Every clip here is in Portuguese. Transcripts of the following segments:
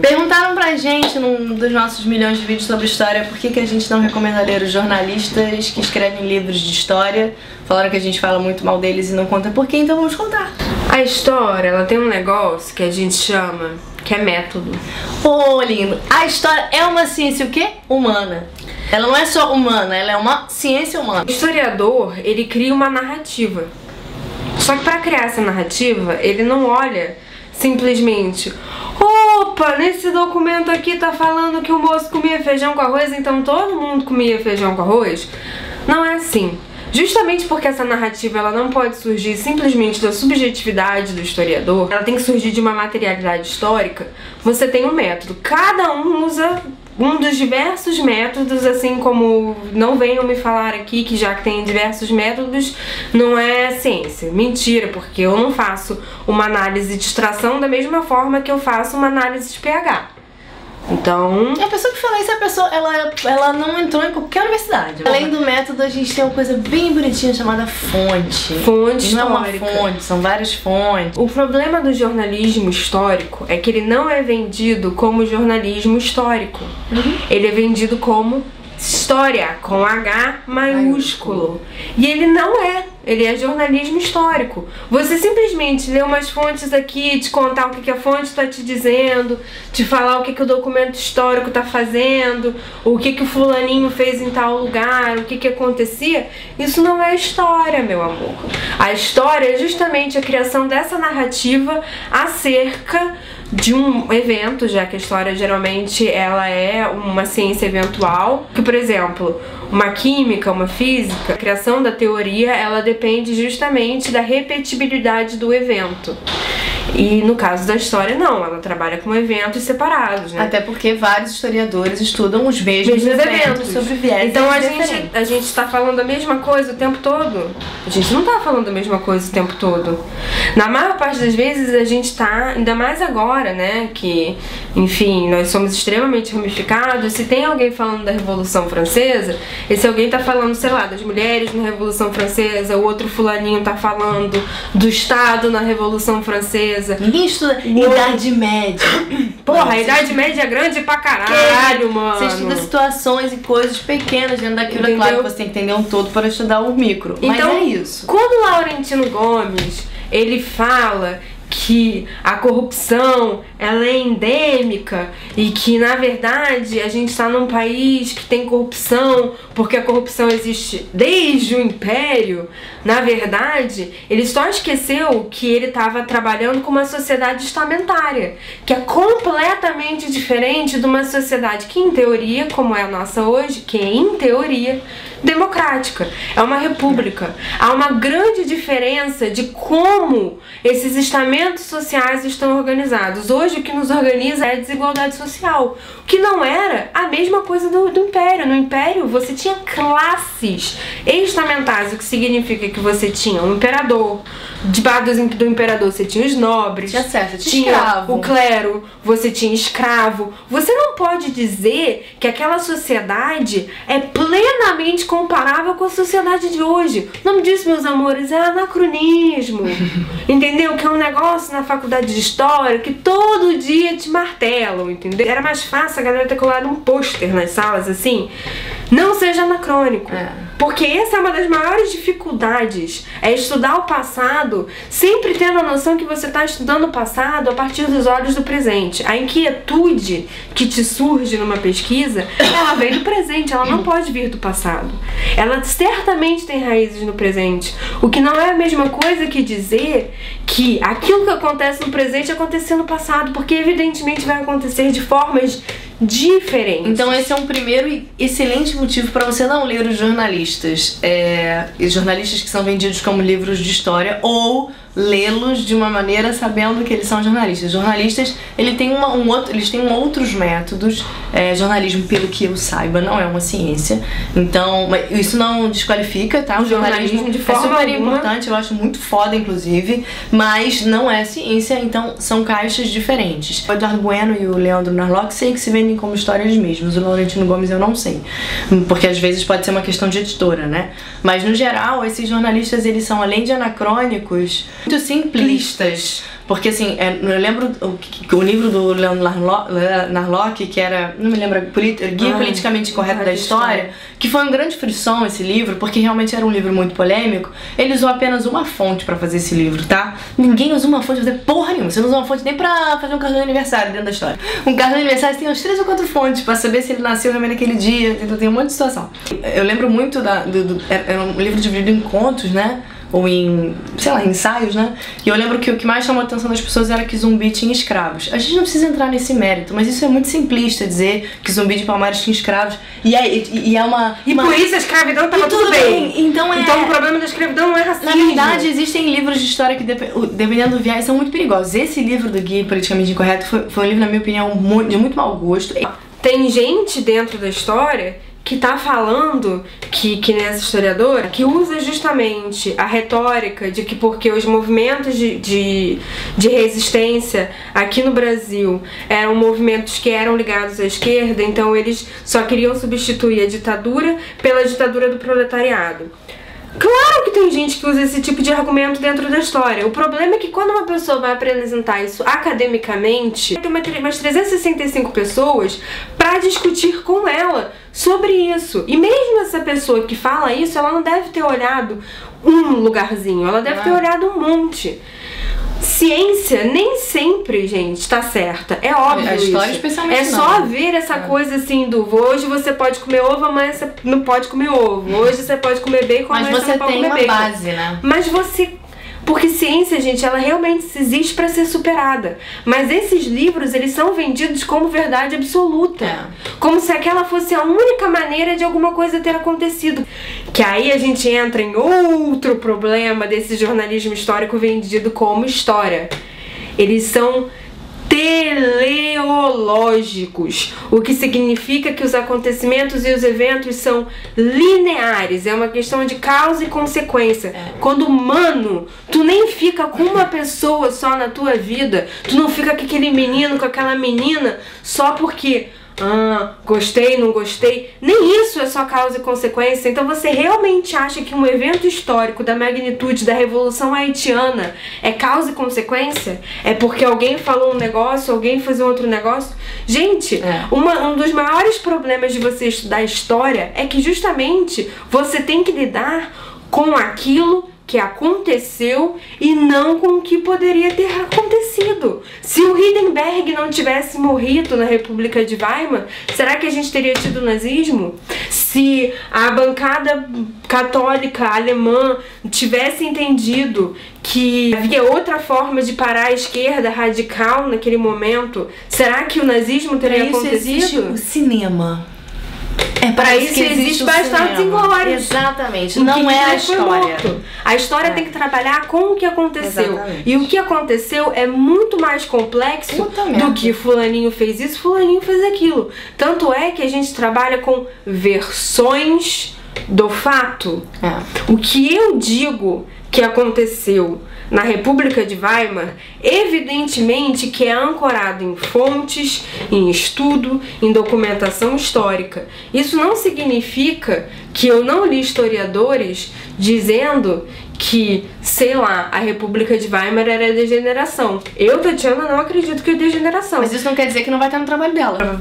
Perguntaram pra gente num dos nossos milhões de vídeos sobre história por que a gente não recomenda ler os jornalistas que escrevem livros de história. Falaram que a gente fala muito mal deles e não conta por quê, então vamos contar. A história, ela tem um negócio que a gente chama, que é método. Ô, lindo, a história é uma ciência o quê? Humana. Ela não é só humana, ela é uma ciência humana. O historiador, ele cria uma narrativa. Só que para criar essa narrativa, ele não olha simplesmente: opa, nesse documento aqui tá falando que o moço comia feijão com arroz, então todo mundo comia feijão com arroz. Não é assim. Justamente porque essa narrativa ela não pode surgir simplesmente da subjetividade do historiador, ela tem que surgir de uma materialidade histórica. Você tem um método. Cada um usa um dos diversos métodos, assim como não venham me falar aqui que já que tem diversos métodos, não é ciência. Mentira, porque eu não faço uma análise de extração da mesma forma que eu faço uma análise de pH. Então... a pessoa que fala isso, a pessoa, ela não entrou em qualquer universidade. Além do método, a gente tem uma coisa bem bonitinha chamada fonte. Fonte não histórica. É uma fonte, são várias fontes. O problema do jornalismo histórico é que ele não é vendido como jornalismo histórico. Ele é vendido como história, com H maiúsculo. E ele não é. Ele é jornalismo histórico. Você simplesmente lê umas fontes aqui, te contar o que a fonte está te dizendo, te falar o que o documento histórico está fazendo, o que o fulaninho fez em tal lugar, o que acontecia. Isso não é história, meu amor. A história é justamente a criação dessa narrativa acerca de um evento, já que a história geralmente ela é uma ciência eventual, que, por exemplo, uma química, uma física, a criação da teoria, ela depende justamente da repetibilidade do evento. E no caso da história, não, ela trabalha com eventos separados, né? Até porque vários historiadores estudam os mesmos eventos sobre viés. Então a gente tá falando a mesma coisa o tempo todo? A gente não tá falando a mesma coisa o tempo todo. Na maior parte das vezes a gente tá, ainda mais agora, né, que, enfim, nós somos extremamente ramificados. Se tem alguém falando da Revolução Francesa, esse alguém tá falando, sei lá, das mulheres na Revolução Francesa, o outro fulaninho tá falando do Estado na Revolução Francesa. Ninguém estuda Idade Média. Porra, a Idade Média é grande pra caralho, mano. Você estuda situações e coisas pequenas dentro daquilo. Entendeu? É claro que você tem que entender um todo para estudar o micro. Então, mas é isso. Quando o Laurentino Gomes, ele fala que a corrupção ela é endêmica e que na verdade a gente está num país que tem corrupção porque a corrupção existe desde o Império, na verdade ele só esqueceu que ele estava trabalhando com uma sociedade estamentária, que é completamente diferente de uma sociedade que em teoria, como é a nossa hoje, que é em teoria democrática, é uma república. Há uma grande diferença de como esses estamentos sociais estão organizados. Hoje o que nos organiza é a desigualdade social, o que não era a mesma coisa do Império. No Império você tinha classes estamentais, o que significa que você tinha um imperador, debaixo do imperador você tinha os nobres, tinha escravo, o clero, você tinha escravo. Você não pode dizer que aquela sociedade é plenamente comparável com a sociedade de hoje. O nome disso, meus amores, é anacronismo. Entendeu? Que é um negócio na faculdade de história que todo dia te martelam, entendeu? Era mais fácil a galera ter colado um pôster nas salas assim. Não seja anacrônico. Porque essa é uma das maiores dificuldades, é estudar o passado sempre tendo a noção que você está estudando o passado a partir dos olhos do presente. A inquietude que te surge numa pesquisa, ela vem do presente, ela não pode vir do passado. Ela certamente tem raízes no presente, o que não é a mesma coisa que dizer que aquilo que acontece no presente aconteceu no passado, porque evidentemente vai acontecer de formas diferentes. Então esse é um primeiro e excelente motivo para você não ler os jornalistas. Os jornalistas que são vendidos como livros de história, ou lê-los de uma maneira sabendo que eles são jornalistas. Jornalistas, eles têm outros métodos. Jornalismo, pelo que eu saiba, não é uma ciência. Então, isso não desqualifica, tá? O jornalismo de é forma super alguma importante, eu acho muito foda, inclusive, mas não é ciência, então são caixas diferentes. O Eduardo Bueno e o Leandro Narlock sei que se vendem como histórias mesmos. O Laurentino Gomes eu não sei, porque às vezes pode ser uma questão de editora, né? Mas no geral, esses jornalistas, eles são, além de anacrônicos, muito simplistas. Porque assim, eu lembro o livro do Leonard Narlock, que era, não me lembro, Guia Politicamente Correto da História, que foi um grande frisson esse livro, porque realmente era um livro muito polêmico. Ele usou apenas uma fonte pra fazer esse livro, tá? Ninguém usa uma fonte pra fazer porra nenhuma. Você não usa uma fonte nem pra fazer um cartão de aniversário dentro da história. Um cartão de aniversário tem umas 3 ou 4 fontes pra saber se ele nasceu realmente naquele dia, então tem um monte de situação. Eu lembro muito era um livro dividido em contos, né? Ou em, sei lá, ensaios, né? E eu lembro que o que mais chamou a atenção das pessoas era que Zumbi tinha escravos. A gente não precisa entrar nesse mérito, mas isso é muito simplista, dizer que Zumbi de Palmares tinha escravos. E é uma... E por isso a escravidão tava tudo bem. Então o problema da escravidão não é racismo. Na verdade, existem livros de história que, dependendo do viés, são muito perigosos. Esse livro do Guia Politicamente Incorreto foi um livro, na minha opinião, de muito mau gosto. Tem gente dentro da história que tá falando que nessa historiadora, que usa justamente a retórica de que porque os movimentos de resistência aqui no Brasil eram movimentos que eram ligados à esquerda, então eles só queriam substituir a ditadura pela ditadura do proletariado. Claro que tem gente que usa esse tipo de argumento dentro da história. O problema é que quando uma pessoa vai apresentar isso academicamente, tem umas 365 pessoas pra discutir com ela sobre isso. E mesmo essa pessoa que fala isso, ela não deve ter olhado um lugarzinho, ela deve ter olhado um monte. Ciência nem sempre, gente, tá certa. É óbvio. A história, isso. especialmente, é só ver essa coisa assim do hoje você pode comer ovo, amanhã você não pode comer ovo. Hoje você pode comer bacon, amanhã você não pode comer bacon. Mas você tem uma base, né? Mas você... Porque ciência, gente, ela realmente existe pra ser superada. Mas esses livros, eles são vendidos como verdade absoluta. Como se aquela fosse a única maneira de alguma coisa ter acontecido. Que aí a gente entra em outro problema desse jornalismo histórico vendido como história. Eles são teleológicos, o que significa que os acontecimentos e os eventos são lineares, é uma questão de causa e consequência. Quando humano, tu nem fica com uma pessoa só na tua vida, tu não fica com aquele menino, com aquela menina, só porque gostei, não gostei. Nem isso é só causa e consequência. Então você realmente acha que um evento histórico da magnitude da Revolução Haitiana é causa e consequência? É porque alguém falou um negócio, alguém fez um outro negócio? Gente, um dos maiores problemas de você estudar história é que justamente você tem que lidar com aquilo que aconteceu e não com o que poderia ter acontecido. Se o Hindenburg não tivesse morrido na República de Weimar, será que a gente teria tido nazismo? Se a bancada católica alemã tivesse entendido que havia outra forma de parar a esquerda radical naquele momento, será que o nazismo teria acontecido? Existe o cinema. Pra isso existe bastante Inglórios. Exatamente. Não é a história. A história tem que trabalhar com o que aconteceu. Exatamente. E o que aconteceu é muito mais complexo do que fulaninho fez isso, fulaninho fez aquilo. Tanto é que a gente trabalha com versões do fato. O que eu digo que aconteceu na República de Weimar, evidentemente que é ancorado em fontes, em estudo, em documentação histórica. Isso não significa que eu não li historiadores dizendo que, sei lá, a República de Weimar era degeneração. Eu, Tatiana, não acredito que é degeneração. Mas isso não quer dizer que não vai estar no trabalho dela.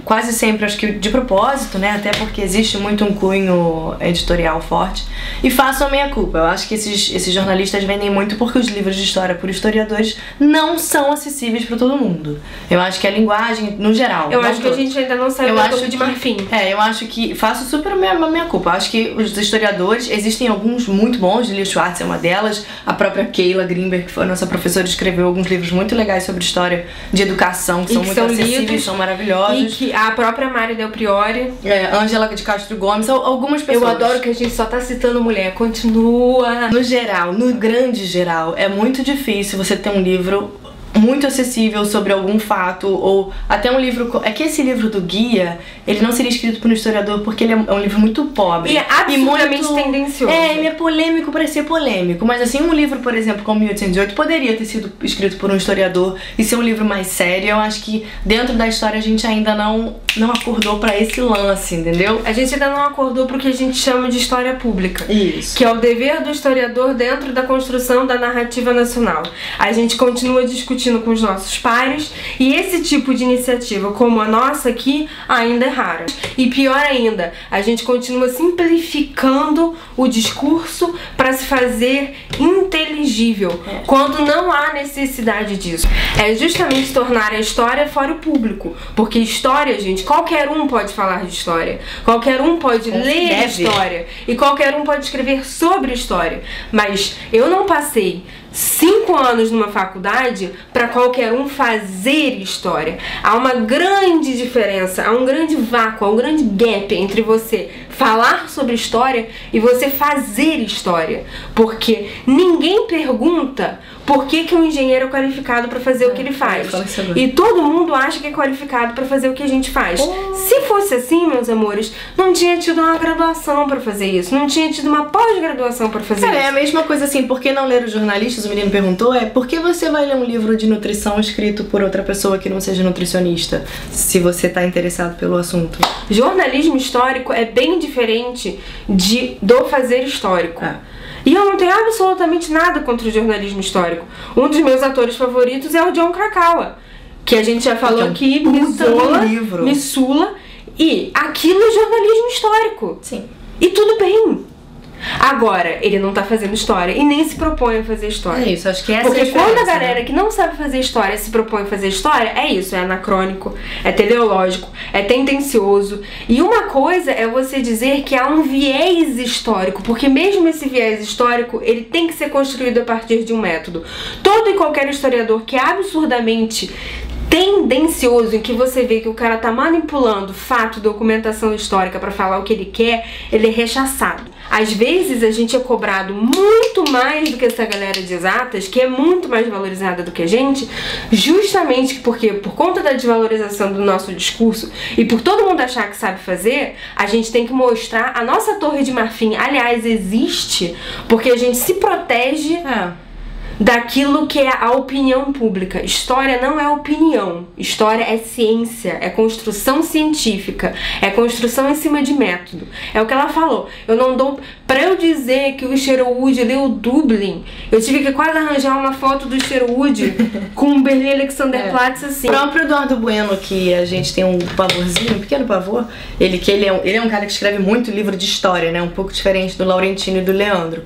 Quase sempre, acho que de propósito, né? Até porque existe muito um cunho editorial forte. E faço a minha culpa. Eu acho que esses jornalistas vendem muito porque os livros de história por historiadores não são acessíveis para todo mundo. Eu acho que a linguagem, no geral... Eu acho que a gente ainda não sabe da Torre de Marfim. Eu acho que... Faço super a minha culpa. Eu acho que os historiadores, existem alguns muito bons, Lilia Schwartz é uma delas, a própria Keila Greenberg, que foi a nossa professora, escreveu alguns livros muito legais sobre história de educação, que são muito acessíveis, são maravilhosos. E que a própria Mari Del Priore, Ângela de Castro Gomes, algumas pessoas. Eu adoro que a gente só tá citando mulher, continua. No geral, no grande geral, é muito difícil você ter um livro muito acessível sobre algum fato, ou até um livro... É que esse livro do guia, ele não seria escrito por um historiador porque ele é um livro muito pobre. E é absolutamente muito tendencioso. Ele é polêmico para ser polêmico, mas assim, um livro, por exemplo, como 1808, poderia ter sido escrito por um historiador e ser um livro mais sério. Eu acho que dentro da história a gente ainda não acordou para esse lance, entendeu? A gente ainda não acordou pro que a gente chama de história pública. Isso. Que é o dever do historiador dentro da construção da narrativa nacional. A gente continua discutindo com os nossos pares e esse tipo de iniciativa como a nossa aqui ainda é rara. E pior ainda, a gente continua simplificando o discurso para se fazer inteligível, quando não há necessidade disso. É justamente tornar a história fora o público, porque história, gente, qualquer um pode falar de história, qualquer um pode ler história e qualquer um pode escrever sobre história, mas eu não passei 5 anos numa faculdade para qualquer um fazer história. Há uma grande diferença, há um grande vácuo, há um grande gap entre você falar sobre história e você fazer história. Porque ninguém pergunta por que um engenheiro é qualificado para fazer o que ele faz. E todo mundo acha que é qualificado para fazer o que a gente faz. Se fosse assim, meus amores, não tinha tido uma graduação para fazer isso, não tinha tido uma pós-graduação para fazer isso. É a mesma coisa assim, por que não ler os jornalistas? O menino perguntou, por que você vai ler um livro de nutrição escrito por outra pessoa que não seja nutricionista, se você tá interessado pelo assunto? Jornalismo histórico é bem diferente do fazer histórico. E eu não tenho absolutamente nada contra o jornalismo histórico. Um dos meus atores favoritos é o Jon Krakauer, que a gente já falou aqui, Missoula, e aquilo é jornalismo histórico. Sim. E tudo bem. Agora, ele não tá fazendo história e nem se propõe a fazer história. É isso, acho que essa Porque é a diferença, quando a galera que não sabe fazer história se propõe a fazer história, é isso, é anacrônico, é teleológico, é tendencioso. E uma coisa é você dizer que há um viés histórico, porque mesmo esse viés histórico, ele tem que ser construído a partir de um método. Todo e qualquer historiador que é absurdamente tendencioso, em que você vê que o cara tá manipulando fato, documentação histórica pra falar o que ele quer, ele é rechaçado. Às vezes a gente é cobrado muito mais do que essa galera de exatas, que é muito mais valorizada do que a gente, justamente porque por conta da desvalorização do nosso discurso e por todo mundo achar que sabe fazer, a gente tem que mostrar a nossa torre de marfim. Aliás, existe porque a gente se protege daquilo que é a opinião pública. História não é opinião. História é ciência, é construção científica, é construção em cima de método. É o que ela falou. Eu não dou... Pra eu dizer que o Sherwood leu Dublin, eu tive que quase arranjar uma foto do Sherwood com um Berlin Alexanderplatz assim. O próprio Eduardo Bueno, que a gente tem um pavorzinho, um pequeno pavor, ele é um cara que escreve muito livro de história, né? Um pouco diferente do Laurentino e do Leandro.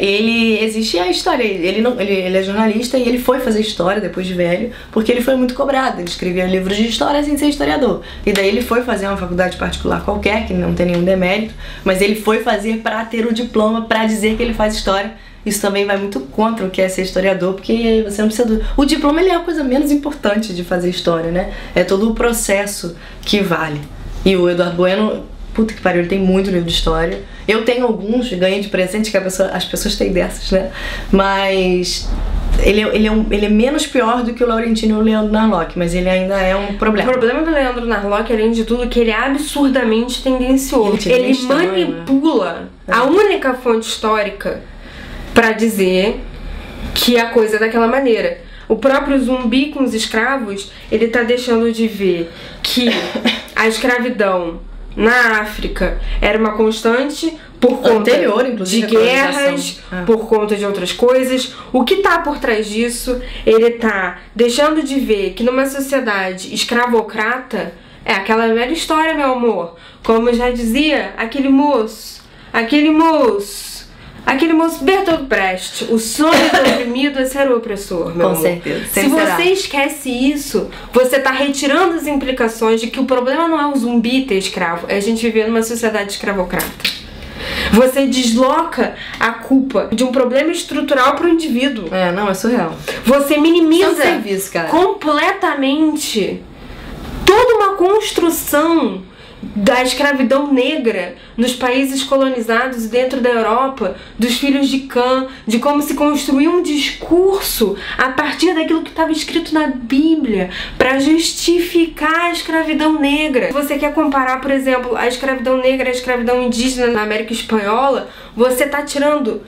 Existe a história, ele é jornalista e ele foi fazer história depois de velho, porque ele foi muito cobrado. Ele escrevia livros de história sem ser historiador. E daí ele foi fazer uma faculdade particular qualquer, que não tem nenhum demérito, mas ele foi fazer para ter o diploma, para dizer que ele faz história. Isso também vai muito contra o que é ser historiador, porque você não precisa O diploma, ele é a coisa menos importante de fazer história, né? É todo o processo que vale. E o Eduardo Bueno, puta que pariu, ele tem muito livro de história. Eu tenho alguns, ganhei de presente, que as pessoas têm dessas, né? Mas ele é menos pior do que o Laurentino e o Leandro Narlock, mas ele ainda é um problema. O problema do Leandro Narlock, além de tudo, é que ele é absurdamente tendencioso. Ele manipula a única fonte histórica pra dizer que a coisa é daquela maneira. O próprio Zumbi com os escravos, ele tá deixando de ver que a escravidão na África era uma constante por conta de guerras, por conta de outras coisas. O que tá por trás disso, ele tá deixando de ver que numa sociedade escravocrata, é aquela velha história, meu amor, como já dizia aquele moço Bertolt Brecht, o sonho do oprimido é ser o opressor, meu amor. Com certeza. Se você esquece isso, você tá retirando as implicações de que o problema não é o zumbi ter escravo, é a gente viver numa sociedade escravocrata. Você desloca a culpa de um problema estrutural pro indivíduo. É surreal. Você minimiza serviço, cara, completamente toda uma construção da escravidão negra nos países colonizados e dentro da Europa, dos filhos de Cã, de como se construiu um discurso a partir daquilo que estava escrito na Bíblia para justificar a escravidão negra. Se você quer comparar, por exemplo, a escravidão negra e a escravidão indígena na América Espanhola, você tá tirando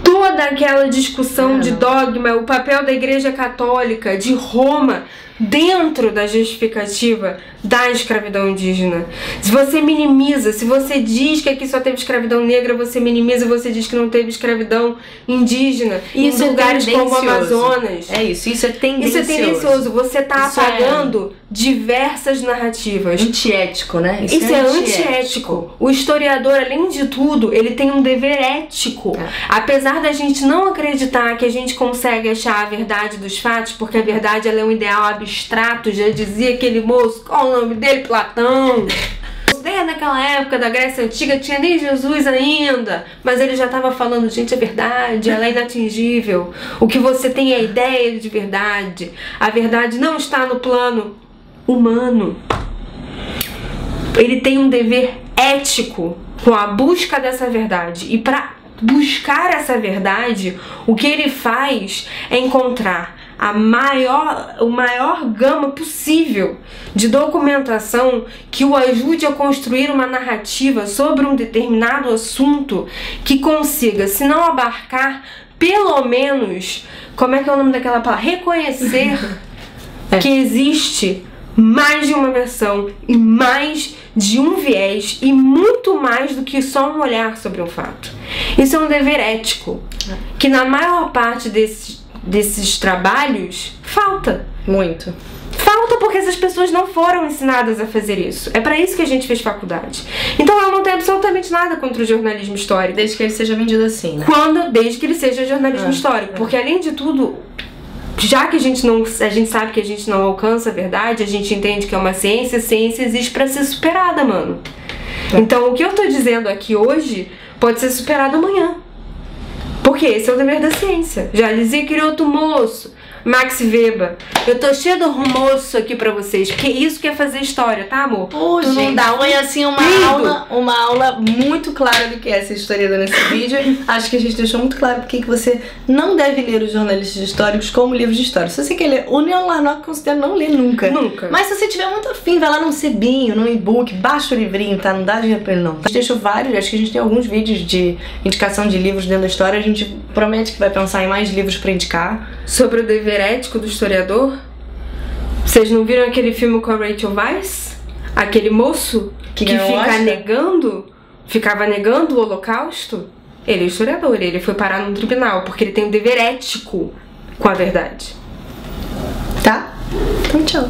toda aquela discussão de dogma, o papel da Igreja Católica, de Roma, dentro da justificativa da escravidão indígena. Se você minimiza, se você diz que aqui só teve escravidão negra, você minimiza, você diz que não teve escravidão indígena em lugares como o Amazonas. É isso é tendencioso. Isso é tendencioso. Você tá apagando diversas narrativas. Antiético, né? Isso é antiético. O historiador, além de tudo, ele tem um dever ético. Apesar da gente não acreditar que a gente consegue achar a verdade dos fatos, porque a verdade ela é um ideal abstrato, já dizia aquele moço, qual o nome dele? Platão. Desde naquela época da Grécia Antiga tinha nem Jesus ainda, mas ele já estava falando, gente, é verdade, ela é inatingível. O que você tem é a ideia de verdade. A verdade não está no plano humano. Ele tem um dever ético com a busca dessa verdade. E para buscar essa verdade, o que ele faz é encontrar o maior gama possível de documentação que o ajude a construir uma narrativa sobre um determinado assunto que consiga, se não abarcar, pelo menos, como é que é o nome daquela palavra? Reconhecer que existe mais de uma versão e mais de um viés e muito mais do que só um olhar sobre um fato. Isso é um dever ético que na maior parte desses trabalhos falta. Muito. Falta porque essas pessoas não foram ensinadas a fazer isso. É pra isso que a gente fez faculdade. Então eu não tenho absolutamente nada contra o jornalismo histórico. Desde que ele seja vendido assim, né? Desde que ele seja jornalismo histórico. Porque além de tudo, já que a gente sabe que a gente não alcança a verdade, a gente entende que é uma ciência, a ciência existe pra ser superada, mano. Então o que eu tô dizendo aqui hoje pode ser superado amanhã. Porque esse é o dever da ciência. Já dizia aquele outro moço, Max Weber. Eu tô cheio de rumoço aqui pra vocês, porque isso que é fazer história, tá, amor? Tu gente, não dá foi assim uma aula muito clara do que é ser historiador nesse vídeo. Acho que a gente deixou muito claro porque que você não deve ler os jornalistas históricos como livros de história. Se você quer ler, o Leon Larnock considera não ler nunca. Nunca. Mas se você tiver muito afim, vai lá num sebinho, num e-book, baixa o livrinho, tá? Não dá dinheiro pra ele, não. A gente deixou vários, acho que a gente tem alguns vídeos de indicação de livros dentro da história. A gente promete que vai pensar em mais livros pra indicar. Sobre o dever ético do historiador? Vocês não viram aquele filme com a Rachel Weisz? Aquele moço que ficava negando o Holocausto? Ele é historiador, ele foi parar num tribunal porque ele tem um dever ético com a verdade. Tá? Então tchau.